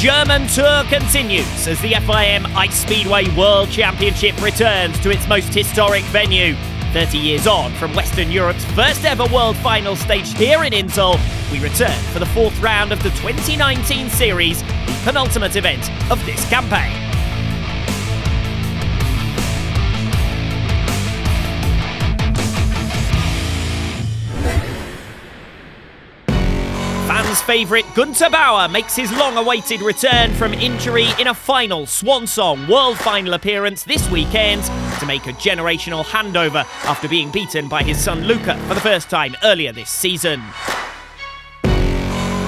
German tour continues as the FIM Ice Speedway World Championship returns to its most historic venue. 30 years on from Western Europe's first ever world final staged here in Insel, we return for the fourth round of the 2019 series, the penultimate event of this campaign. Fans' favourite Günther Bauer makes his long-awaited return from injury in a final swan song world final appearance this weekend to make a generational handover after being beaten by his son Luca for the first time earlier this season.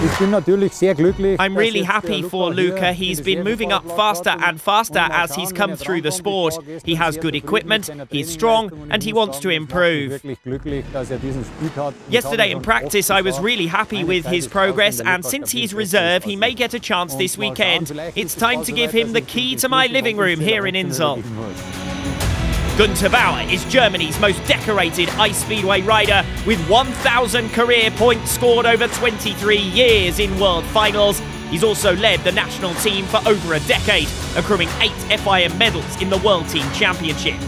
I'm really happy for Luca. He's been moving up faster and faster as he's come through the sport. He has good equipment, he's strong, and he wants to improve. Yesterday in practice, I was really happy with his progress, and since he's reserve, he may get a chance this weekend. It's time to give him the key to my living room here in Insel. Günther Bauer is Germany's most decorated ice speedway rider with 1,000 career points scored over 23 years in world finals. He's also led the national team for over a decade, accruing 8 FIM medals in the World Team Championship.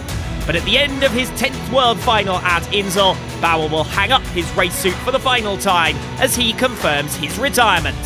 But at the end of his 10th world final at Insel, Bauer will hang up his race suit for the final time as he confirms his retirement.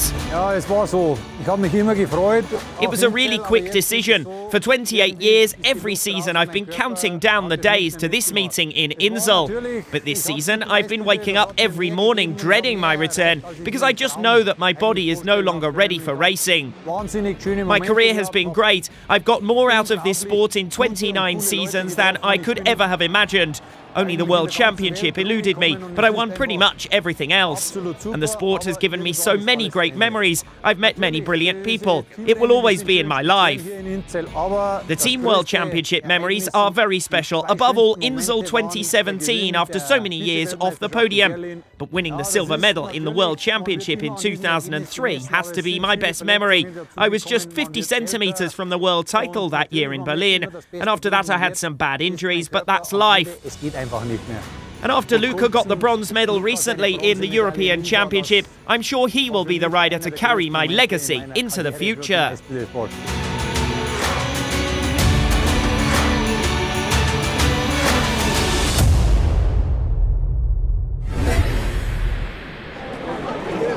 It was a really quick decision. For 28 years, every season I've been counting down the days to this meeting in Insel. But this season, I've been waking up every morning dreading my return because I just know that my body is no longer ready for racing. My career has been great. I've got more out of this sport in 29 seasons than I could ever have imagined. Only the World Championship eluded me, but I won pretty much everything else. And the sport has given me so many great memories. I've met many brilliant people. It will always be in my life. The Team World Championship memories are very special. Above all, Insel 2017 after so many years off the podium. But winning the silver medal in the World Championship in 2003 has to be my best memory. I was just 50 centimetres from the world title that year in Berlin. And after that I had some bad injuries, but that's life. And after Luca got the bronze medal recently in the European Championship, I'm sure he will be the rider to carry my legacy into the future.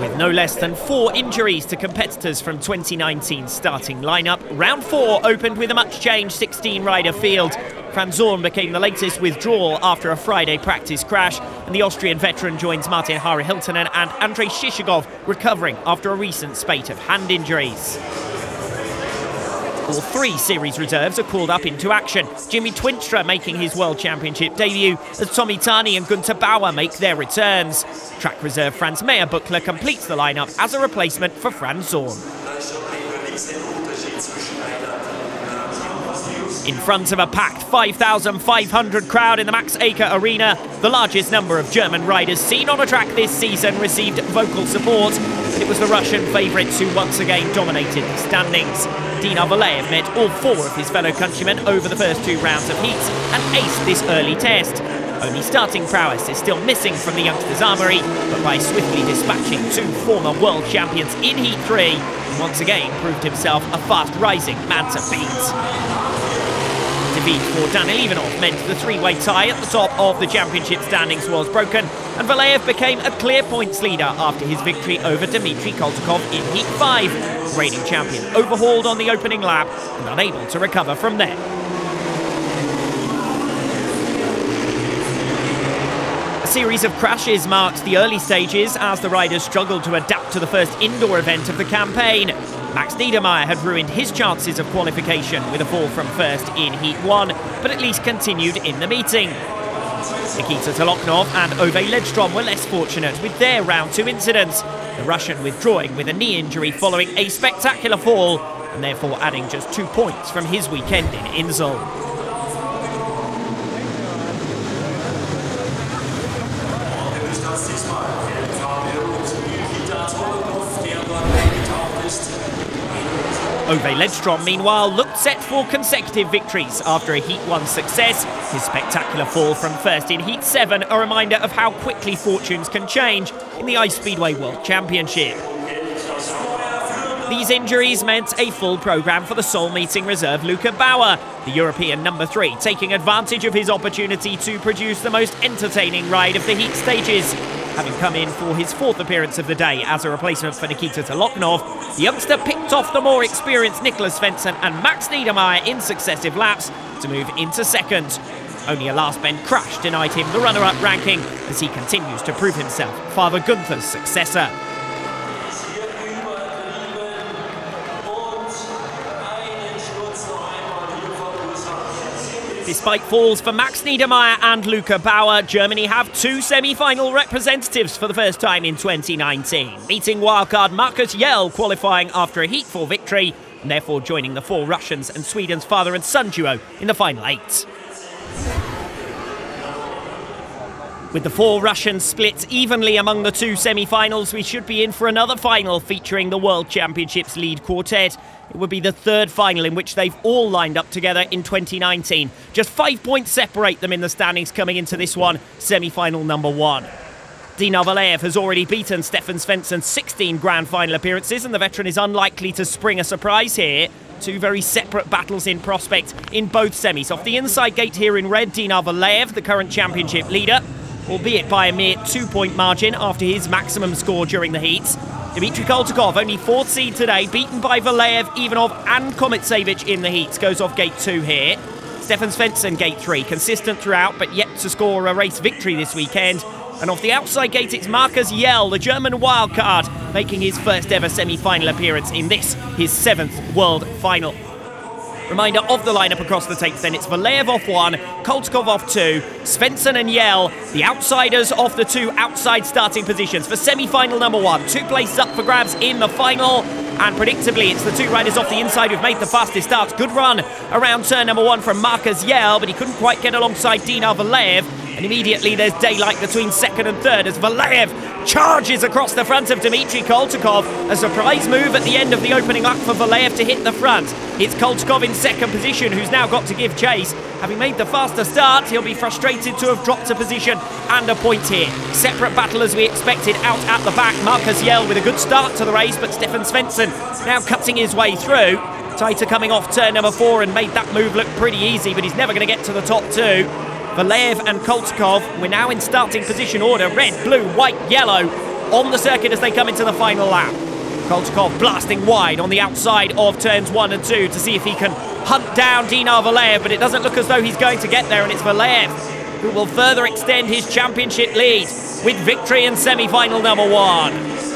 With no less than 4 injuries to competitors from 2019's starting lineup, round 4 opened with a much-changed 16-rider field. Franz Zorn became the latest withdrawal after a Friday practice crash, and the Austrian veteran joins Martin Harri Hiltunen and Andrei Shishigov, recovering after a recent spate of hand injuries. All 3 series reserves are called up into action. Jimmy Twinstra making his World Championship debut as Tommy Tani and Günther Bauer make their returns. Track reserve Franz Meyer-Buchler completes the lineup as a replacement for Franz Zorn. In front of a packed 5,500 crowd in the Max Acher Arena, the largest number of German riders seen on a track this season received vocal support. It was the Russian favourites who once again dominated the standings. Dinar Valeev met all 4 of his fellow countrymen over the first 2 rounds of heats and aced this early test. Only starting prowess is still missing from the youngsters' armoury, but by swiftly dispatching 2 former world champions in Heat 3, he once again proved himself a fast-rising man to beat. Defeat for Daniil Ivanov meant the 3-way tie at the top of the championship standings was broken, and Valeev became a clear points leader after his victory over Dmitry Koltukov in Heat 5. Reigning champion overhauled on the opening lap and unable to recover from there. A series of crashes marked the early stages as the riders struggled to adapt to the first indoor event of the campaign. Max Niedermayer had ruined his chances of qualification with a fall from first in Heat 1, but at least continued in the meeting. Nikita Toloknov and Ove Ledstrom were less fortunate with their round 2 incidents, the Russian withdrawing with a knee injury following a spectacular fall, and therefore adding just 2 points from his weekend in Insel. Ove Ledstrom, meanwhile, looked set for consecutive victories after a Heat 1 success. His spectacular fall from first in Heat 7, a reminder of how quickly fortunes can change in the Ice Speedway World Championship. These injuries meant a full programme for the Seoul meeting reserve Luca Bauer, the European number 3, taking advantage of his opportunity to produce the most entertaining ride of the heat stages. Having come in for his 4th appearance of the day as a replacement for Nikita Tolokhanov, the youngster picked off the more experienced Nicklas Svensson and Max Niedermayer in successive laps to move into 2nd. Only a last bend crash denied him the runner-up ranking as he continues to prove himself Father Gunther's successor. Despite falls for Max Niedermayer and Luca Bauer, Germany have 2 semi-final representatives for the first time in 2019, meeting wildcard Markus Jell qualifying after a Heat 4 victory, and therefore joining the 4 Russians and Sweden's father and son duo in the final 8. With the 4 Russians split evenly among the 2 semi-finals, we should be in for another final featuring the World Championships lead quartet. It would be the 3rd final in which they've all lined up together in 2019. Just 5 points separate them in the standings coming into this one, semi-final number 1. Dinar Valiev has already beaten Stefan Svensson's 16 grand final appearances, and the veteran is unlikely to spring a surprise here. 2 very separate battles in prospect in both semis. Off the inside gate here in red, Dinar Valiev, the current championship leader, albeit by a mere 2-point margin after his maximum score during the heats. Dmitry Koltykov, only 4th seed today, beaten by Valiev, Ivanov and Komitsevich in the heats, goes off gate 2 here. Stefan Svensson, gate 3, consistent throughout, but yet to score a race victory this weekend. And off the outside gate, it's Markus Jell, the German wildcard, making his first ever semi-final appearance in this, his 7th World Final. Reminder of the lineup across the tapes then. It's Valiev off 1, Koltykov off 2, Svensson and Jell, the outsiders off the 2 outside starting positions for semi-final number 1. 2 places up for grabs in the final. And predictably, it's the 2 riders off the inside who've made the fastest starts. Good run around turn number 1 from Markus Jell, but he couldn't quite get alongside Dinar Valiev. And immediately there's daylight between 2nd and 3rd as Valiev charges across the front of Dmitry Koltykov. A surprise move at the end of the opening lap for Valiev to hit the front. It's Koltykov in 2nd position who's now got to give chase. Having made the faster start, he'll be frustrated to have dropped a position and a point here. Separate battle as we expected out at the back. Markus Jell with a good start to the race, but Stefan Svensson now cutting his way through. Taita coming off turn number 4 and made that move look pretty easy, but he's never going to get to the top 2. Valiev and Koltykov, we're now in starting position order, red, blue, white, yellow, on the circuit as they come into the final lap. Koltykov blasting wide on the outside of turns 1 and 2 to see if he can hunt down Dinar Valiev, but it doesn't look as though he's going to get there, and it's Valiev who will further extend his championship lead with victory in semi-final number 1.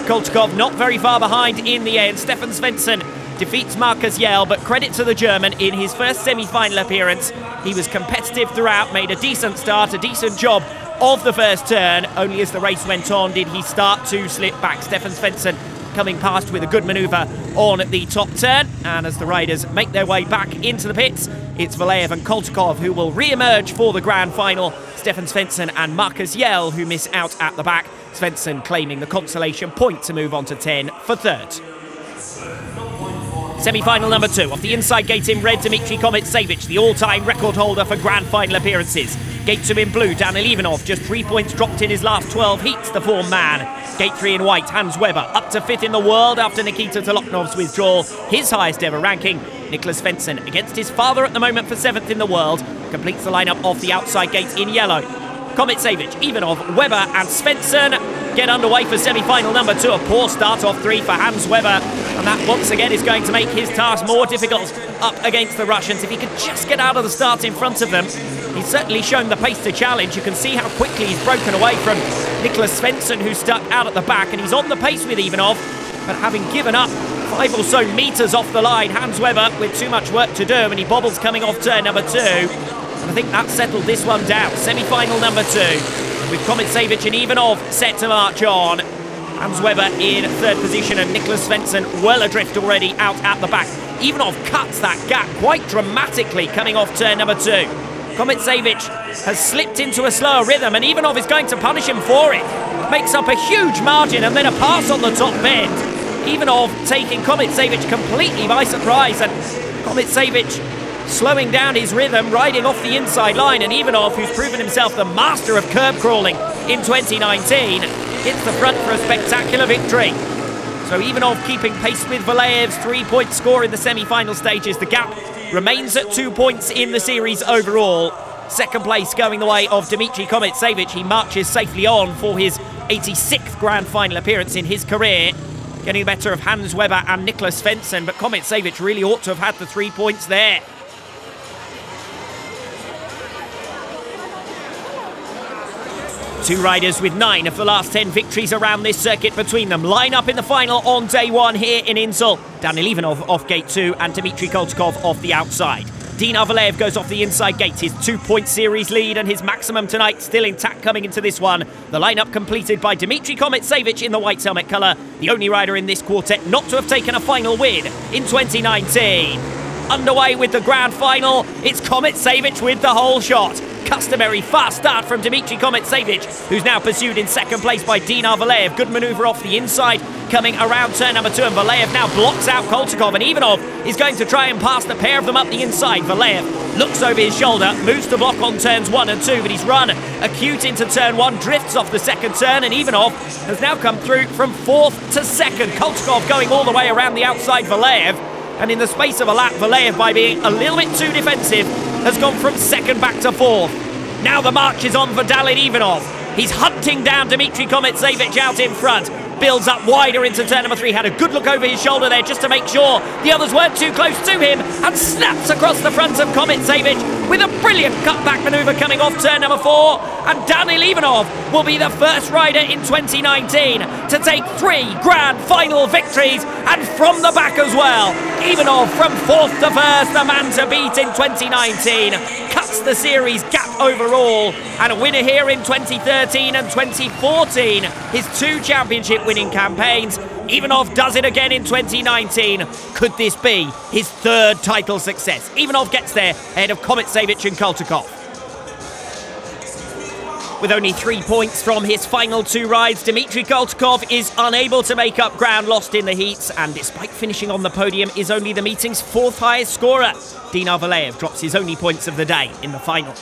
Koltykov not very far behind in the end. Stefan Svensson defeats Markus Jell, but credit to the German in his first semi-final appearance. He was competitive throughout, made a decent start, a decent job of the first turn. Only as the race went on did he start to slip back. Stefan Svensson coming past with a good manoeuvre on the top turn. And as the riders make their way back into the pits, it's Valiev and Koltykov who will re-emerge for the grand final. Stefan Svensson and Markus Jell who miss out at the back. Svensson claiming the consolation point to move on to 10 for 3rd. Semi-final number 2, off the inside gate in red, Dmitry Komitsevich, the all-time record holder for grand final appearances. Gate 2 in blue, Daniil Ivanov, just 3 points dropped in his last 12 heats, the form man. Gate 3 in white, Hans Weber, up to 5th in the world after Nikita Tolokhanov's withdrawal, his highest ever ranking. Nicklas Svensson, against his father at the moment for 7th in the world, completes the lineup off the outside gate in yellow. Komitsevich, Ivanov, Weber and Svensson get underway for semi-final number 2. A poor start off 3 for Hans Weber, and that once again is going to make his task more difficult up against the Russians. If he could just get out of the start in front of them, he's certainly shown the pace to challenge. You can see how quickly he's broken away from Nicklas Svensson, who's stuck out at the back, and he's on the pace with Ivanov, but having given up 5 or so metres off the line, Hans Weber with too much work to do, and he bobbles coming off turn number 2. And I think that settled this one down. Semi-final number 2, with Komitsevich and Ivanov set to march on. Hans Weber in 3rd position and Nicklas Svensson well adrift already out at the back. Ivanov cuts that gap quite dramatically coming off turn number 2. Komitsevich has slipped into a slower rhythm and Ivanov is going to punish him for it. Makes up a huge margin and then a pass on the top bend. Ivanov taking Komitsevich completely by surprise, and Komitsevich slowing down his rhythm, riding off the inside line, and Ivanov, who's proven himself the master of curb crawling in 2019, hits the front for a spectacular victory. So Ivanov keeping pace with Valeyev's 3-point score in the semi-final stages. The gap remains at 2 points in the series overall. Second place going the way of Dmitry Kometsevich. He marches safely on for his 86th Grand Final appearance in his career. Getting the better of Hans Weber and Niklas Svensson, but Kometsevich really ought to have had the 3 points there. Two riders with 9 of the last 10 victories around this circuit between them line up in the final on day 1 here in Inzol. Daniil Ivanov off gate 2 and Dmitry Koltykov off the outside. Dinar Valeyev goes off the inside gate, his 2-point series lead and his maximum tonight still intact coming into this one. The lineup completed by Dmitry Kometsevich in the white helmet colour, the only rider in this quartet not to have taken a final win in 2019. Underway with the grand final, it's Kometsevich with the whole shot. Customary fast start from Dmitry Kometsevich, who's now pursued in second place by Dinar Valeyev. Good manoeuvre off the inside, coming around turn number 2, and Valeyev now blocks out Koltykov, and Ivanov is going to try and pass the pair of them up the inside. Valeyev looks over his shoulder, moves to block on turns 1 and 2, but he's run acute into turn 1, drifts off the second turn, and Ivanov has now come through from 4th to 2nd. Koltykov going all the way around the outside Valeyev, and in the space of a lap, Valeyev, by being a little bit too defensive, has gone from 2nd back to 4th. Now the march is on for Daniil Ivanov. He's hunting down Dmitry Kometsevich out in front. Builds up wider into turn number 3. Had a good look over his shoulder there just to make sure the others weren't too close to him, and snaps across the front of Kometsevich with a brilliant cutback manoeuvre coming off turn number 4. And Daniil Ivanov will be the first rider in 2019 to take 3 grand final victories, and from the back as well. Ivanov from 4th to 1st, the man to beat in 2019. Cuts the series gap overall, and a winner here in 2013 and 2014. His 2 championship winning campaigns. Ivanov does it again in 2019. Could this be his 3rd title success? Ivanov gets there ahead of Kometsevich and Koltykov. With only 3 points from his final 2 rides, Dmitry Koltykov is unable to make up ground lost in the heats, and despite finishing on the podium, is only the meeting's 4th highest scorer. Dinar Valeyev drops his only points of the day in the final.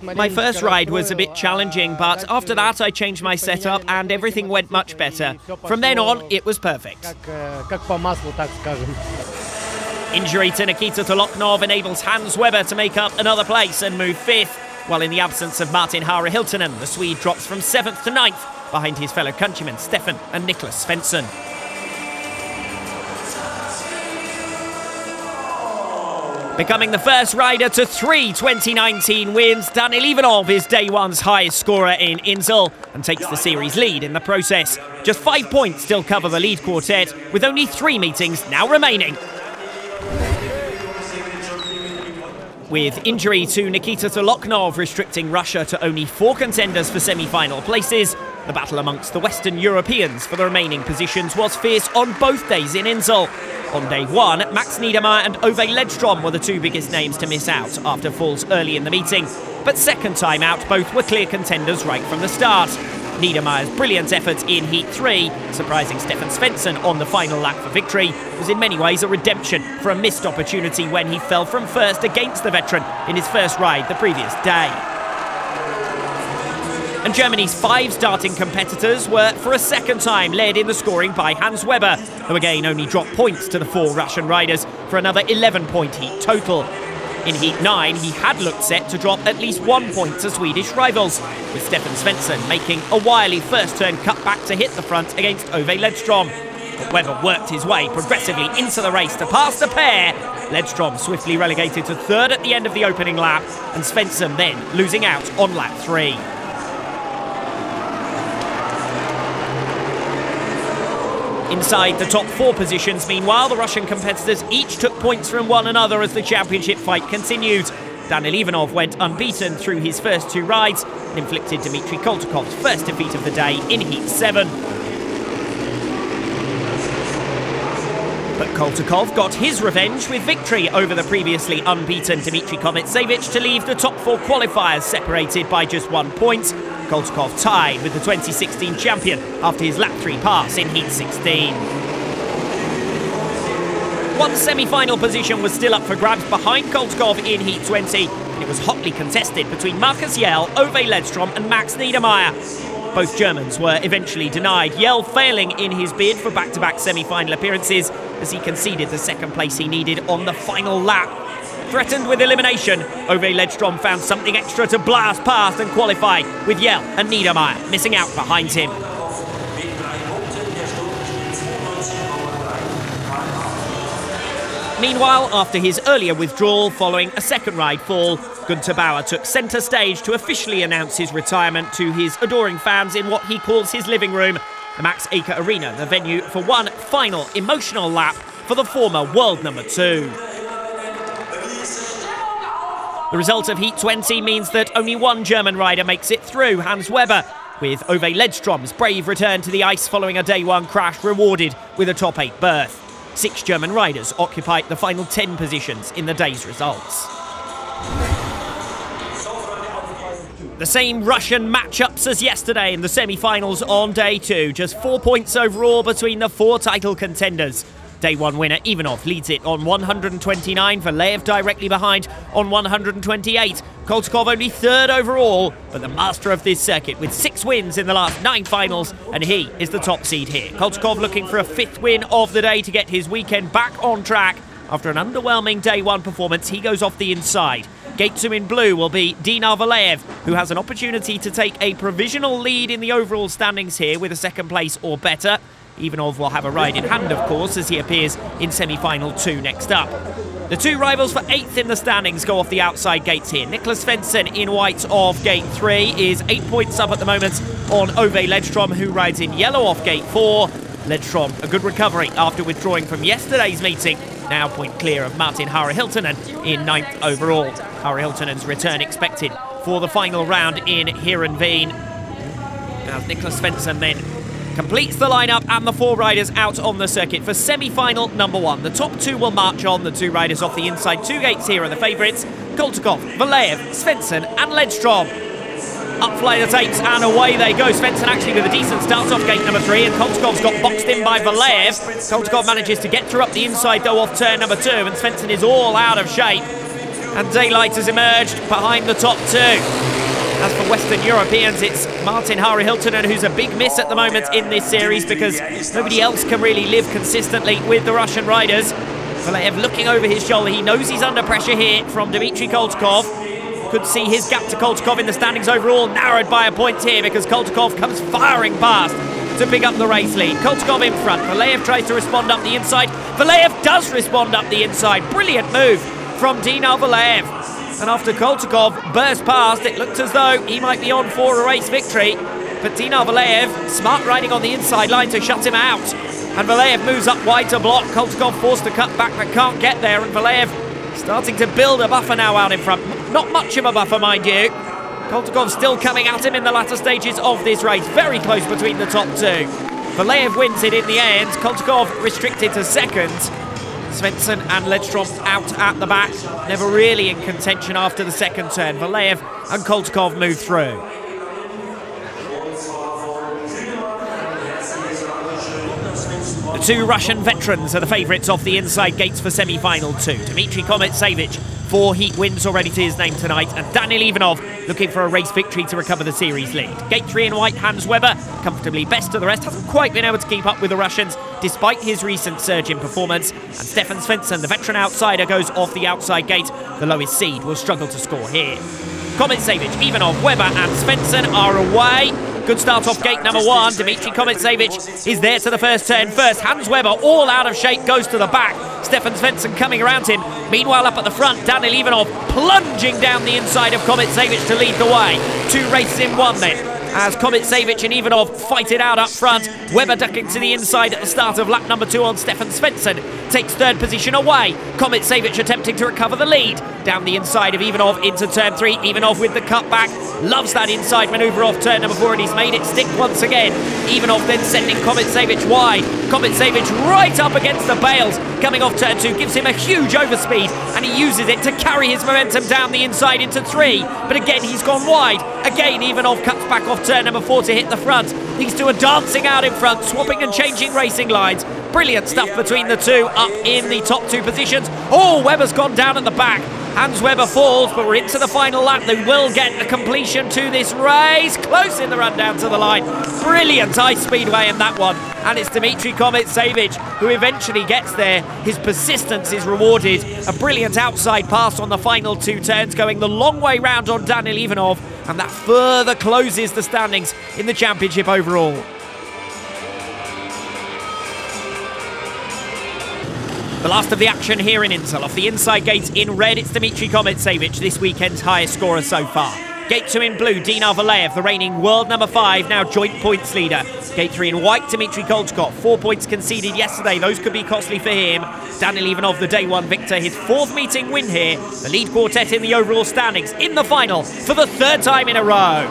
My first ride was a bit challenging, but after that I changed my setup and everything went much better. From then on, it was perfect. Injury to Nikita Toloknov enables Hans Weber to make up another place and move 5th, while in the absence of Martin Hara Hiltunen, the Swede drops from 7th to 9th behind his fellow countrymen Stefan and Niklas Svensson. Becoming the first rider to 3 2019 wins, Daniil Ivanov is day 1's highest scorer in Inzol and takes the series lead in the process. Just 5 points still cover the lead quartet, with only 3 meetings now remaining. With injury to Nikita Toloknov restricting Russia to only 4 contenders for semi-final places, the battle amongst the Western Europeans for the remaining positions was fierce on both days in Inzol. On day 1, Max Niedermayer and Ove Ledstrom were the 2 biggest names to miss out after falls early in the meeting. But second time out, both were clear contenders right from the start. Niedermayer's brilliant effort in Heat 3, surprising Stefan Svensson on the final lap for victory, was in many ways a redemption for a missed opportunity when he fell from first against the veteran in his first ride the previous day. And Germany's 5 starting competitors were for a second time led in the scoring by Hans Weber, who again only dropped points to the 4 Russian riders for another 11-point heat total. In Heat 9, he had looked set to drop at least 1 point to Swedish rivals, with Stefan Svensson making a wily first-turn cutback to hit the front against Ove Ledstrom. But Weber worked his way progressively into the race to pass the pair. Ledstrom swiftly relegated to 3rd at the end of the opening lap, and Svensson then losing out on lap 3. Inside the top 4 positions, meanwhile, the Russian competitors each took points from one another as the championship fight continued. Daniil Ivanov went unbeaten through his first 2 rides and inflicted Dmitry Koltykov's first defeat of the day in Heat 7. But Koltykov got his revenge with victory over the previously unbeaten Dmitry Kometsevich to leave the top 4 qualifiers separated by just 1 point. Koltykov tied with the 2016 champion after his lap 3 pass in Heat 16. One semi-final position was still up for grabs behind Koltykov in Heat 20. It was hotly contested between Markus Jell, Ove Ledstrom and Max Niedermayer. Both Germans were eventually denied, Jell failing in his bid for back-to-back semi-final appearances as he conceded the second place he needed on the final lap. Threatened with elimination, Ove Ledstrom found something extra to blast past and qualify, with Jell and Niedermaier missing out behind him. Meanwhile, after his earlier withdrawal following a second ride fall, Günther Bauer took centre stage to officially announce his retirement to his adoring fans in what he calls his living room, the Max Acher Arena, the venue for one final emotional lap for the former world number 2. The result of Heat 20 means that only one German rider makes it through, Hans Weber, with Ove Ledstrom's brave return to the ice following a day 1 crash rewarded with a top 8 berth. 6 German riders occupied the final 10 positions in the day's results. The same Russian matchups as yesterday in the semi-finals on day 2. Just 4 points overall between the 4 title contenders. Day 1 winner Ivanov leads it on 129, Valleev directly behind on 128. Koltykov only 3rd overall, but the master of this circuit with 6 wins in the last 9 finals, and he is the top seed here. Koltykov looking for a 5th win of the day to get his weekend back on track. After an underwhelming day 1 performance, he goes off the inside. Gate 2 in blue will be Dinar Valleev, who has an opportunity to take a provisional lead in the overall standings here with a 2nd place or better. Ivanov will have a ride in hand, of course, as he appears in semi-final 2 next up. The 2 rivals for 8th in the standings go off the outside gates here. Niklas Svensson in white of gate 3 is 8 points up at the moment on Ove Ledstrom, who rides in yellow off gate 4. Ledstrom, a good recovery after withdrawing from yesterday's meeting. Now point clear of Martin Harri-Hiltunen in 9th overall. Harri-Hiltunen's return expected for the final round in Heerenveen. As Niklas Svensson then completes the lineup and the 4 riders out on the circuit for semi-final number 1. The top 2 will march on. The 2 riders off the inside 2 gates here are the favourites. Koltykov, Valleev, Svensson and Ledstrom. Up fly the tapes and away they go. Svensson actually with a decent start off gate number 3, and Koltykov's got boxed in by Valleev. Koltykov manages to get through up the inside though off turn number 2, and Svensson is all out of shape. And daylight has emerged behind the top 2. As for Western Europeans, it's Martin Harri-Hiltunen who's a big miss at the moment in this series because nobody else can really live consistently with the Russian riders. Valleev looking over his shoulder. He knows he's under pressure here from Dmitry Koltykov. Could see his gap to Koltykov in the standings overall narrowed by a point here because Koltykov comes firing past to pick up the race lead. Koltykov in front. Valleev tries to respond up the inside. Valleev does respond up the inside. Brilliant move from Dinar Valleev. And after Koltykov burst past, it looked as though he might be on for a race victory. But Dinar Valleev, smart riding on the inside line to shut him out. And Valleev moves up wide to block. Koltykov forced to cut back but can't get there. And Valleev starting to build a buffer now out in front. Not much of a buffer, mind you. Koltykov still coming at him in the latter stages of this race. Very close between the top 2. Valleev wins it in the end. Koltykov restricted to 2nd. Svensson and Ledstrom out at the back, never really in contention after the 2nd turn. Valleev and Koltykov move through. The 2 Russian veterans are the favourites off the inside gates for semi-final 2. Dmitry Kometsevich, 4 heat wins already to his name tonight, and Daniil Ivanov looking for a race victory to recover the series lead. Gate 3 in white, Hans Weber, comfortably best of the rest, hasn't quite been able to keep up with the Russians despite his recent surge in performance. And Stefan Svensson, the veteran outsider, goes off the outside gate. The lowest seed will struggle to score here. Kometsevich, Ivanov, Weber and Svensson are away. Good start off gate number 1. Dmitry Kometsevich is there to the first turn first. Hans Weber, all out of shape, goes to the back. Stefan Svensson coming around him. Meanwhile, up at the front, Daniil Ivanov plunging down the inside of Kometsevich to lead the way. 2 races in 1 then, as Kometsevich and Ivanov fight it out up front. Weber ducking to the inside at the start of lap number 2 on Stefan Svensson. Takes 3rd position away. Kometsevich attempting to recover the lead. Down the inside of Ivanov into turn 3. Ivanov with the cutback. Loves that inside manoeuvre off turn number 4, and he's made it stick once again. Ivanov then sending Kometsevich wide. Kometsevich right up against the bales. Coming off turn 2 gives him a huge overspeed, and he uses it to carry his momentum down the inside into 3. But again, he's gone wide. Again, Ivanov cuts back off turn number 4 to hit the front. These 2 are dancing out in front, swapping and changing racing lines. Brilliant stuff between the 2 up in the top 2 positions. Oh, Weber's gone down at the back. Hans Weber falls, but we're into the final lap. They will get a completion to this race. Close in the run down to the line. Brilliant ice speedway in that one. And it's Dmitry Komet-Savic who eventually gets there. His persistence is rewarded. A brilliant outside pass on the final two turns, going the long way round on Daniil Ivanov. And that further closes the standings in the championship overall. The last of the action here in Inzel. Off the inside gates in red, it's Dmitry Komet-Savic, this weekend's highest scorer so far. Gate 2 in blue, Dinar Valeev, the reigning world number 5, now joint points leader. Gate 3 in white, Dmitry Kolchkov, 4 points conceded yesterday. Those could be costly for him. Daniil Ivanov, the day one victor, his 4th meeting win here. The lead quartet in the overall standings in the final for the 3rd time in a row.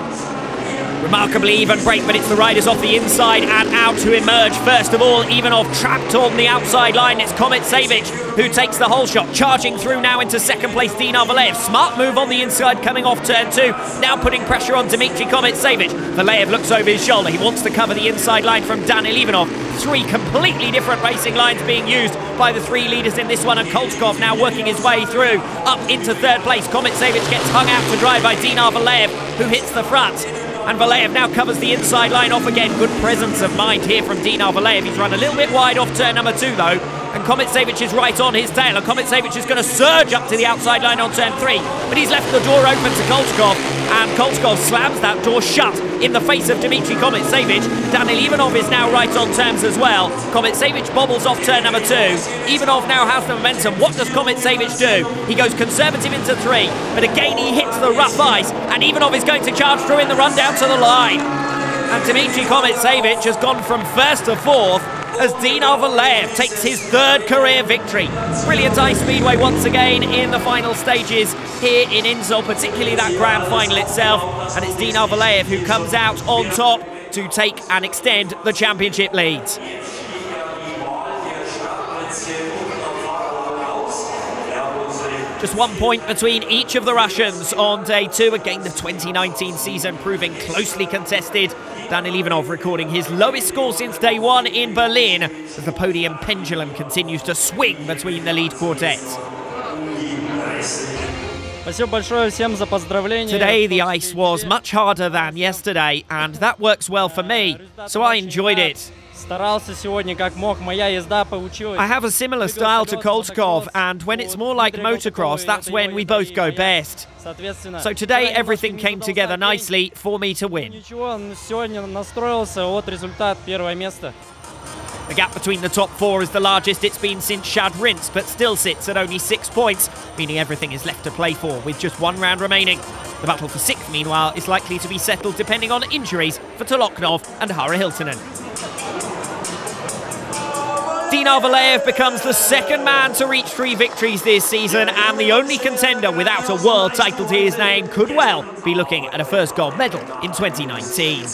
Remarkably even break, but it's the riders off the inside and out who emerge. First of all, Ivanov trapped on the outside line. It's Komet-Savic who takes the whole shot. Charging through now into 2nd place, Dinar Valeev. Smart move on the inside coming off turn 2. Now putting pressure on Dmitry Komet-Savic. Valeev looks over his shoulder. He wants to cover the inside line from Daniil Ivanov. 3 completely different racing lines being used by the 3 leaders in this one, and Kolchkov now working his way through up into 3rd place. Komet-Savic gets hung out to dry by Dinar Valeev, who hits the front. And Valeev now covers the inside line off again. Good presence of mind here from Dinar Valeev. He's run a little bit wide off turn number 2 though. And Komet-Savic is right on his tail. And Komet-Savic is going to surge up to the outside line on turn 3. But he's left the door open to Kolchkov. And Kolchkov slams that door shut in the face of Dmitry Komet-Savic. Daniil Ivanov is now right on terms as well. Komet-Savic bobbles off turn number 2. Ivanov now has the momentum. What does Komet-Savic do? He goes conservative into 3. But again he hits the rough ice. And Ivanov is going to charge through in the run down to the line. And Dmitry Komet-Savic has gone from 1st to 4th as Dinar Valeev takes his 3rd career victory. Brilliant ice speedway once again in the final stages here in Inzel, particularly that grand final itself. And it's Dinar Valeev who comes out on top to take and extend the championship lead. Just 1 point between each of the Russians on day 2. Again, the 2019 season proving closely contested. Daniil Ivanov recording his lowest score since day 1 in Berlin as the podium pendulum continues to swing between the lead quartets. Today the ice was much harder than yesterday, and that works well for me, so I enjoyed it. I have a similar style to Kolchkov, and when it's more like motocross, that's when we both go best. So today everything came together nicely for me to win. The gap between the top 4 is the largest it's been since Shad Rins, but still sits at only 6 points, meaning everything is left to play for with just 1 round remaining. The battle for 6th, meanwhile, is likely to be settled depending on injuries for Toloknov and Harri Hiltunen. Dinar Valeev becomes the 2nd man to reach 3 victories this season, and the only contender without a world title to his name could well be looking at a first gold medal in 2019.